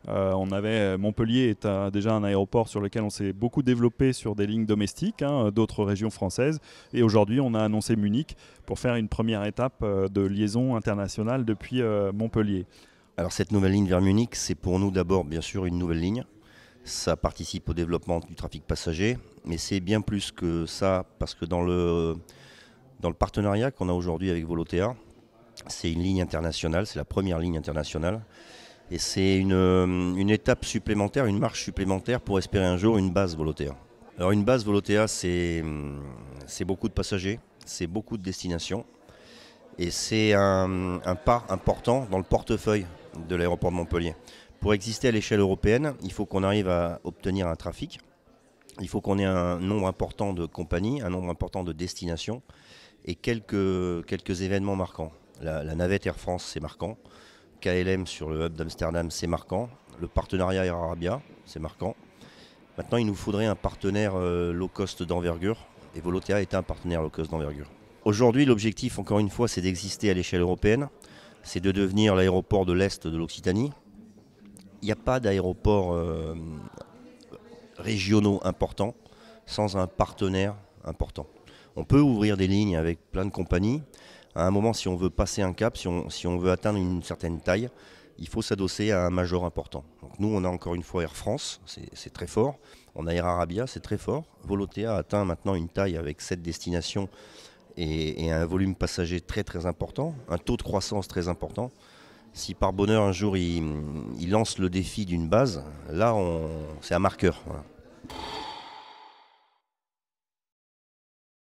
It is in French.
Montpellier est déjà un aéroport sur lequel on s'est beaucoup développé sur des lignes domestiques, hein, d'autres régions françaises. Et aujourd'hui, on a annoncé Munich pour faire une première étape de liaison internationale depuis Montpellier. Alors cette nouvelle ligne vers Munich, c'est pour nous d'abord bien sûr une nouvelle ligne. Ça participe au développement du trafic passager, mais c'est bien plus que ça parce que dans le partenariat qu'on a aujourd'hui avec Volotea, c'est une ligne internationale, c'est la première ligne internationale. Et c'est une étape supplémentaire, une marche supplémentaire pour espérer un jour une base Volotea. Alors une base Volotea, c'est beaucoup de passagers, c'est beaucoup de destinations. Et c'est un pas important dans le portefeuille de l'aéroport de Montpellier. Pour exister à l'échelle européenne, il faut qu'on arrive à obtenir un trafic. Il faut qu'on ait un nombre important de compagnies, un nombre important de destinations et quelques événements marquants. La navette Air France, c'est marquant. KLM sur le hub d'Amsterdam, c'est marquant. Le partenariat Air Arabia, c'est marquant. Maintenant, il nous faudrait un partenaire low cost d'envergure. Et Volotea est un partenaire low cost d'envergure. Aujourd'hui, l'objectif, encore une fois, c'est d'exister à l'échelle européenne. C'est de devenir l'aéroport de l'Est de l'Occitanie. Il n'y a pas d'aéroports régionaux importants sans un partenaire important. On peut ouvrir des lignes avec plein de compagnies. À un moment, si on veut passer un cap, si on veut atteindre une certaine taille, il faut s'adosser à un major important. Donc nous, on a encore une fois Air France, c'est très fort. On a Air Arabia, c'est très fort. Volotea a atteint maintenant une taille avec 7 destinations et un volume passager très très important, un taux de croissance très important. Si par bonheur un jour il lance le défi d'une base, là c'est un marqueur. Voilà.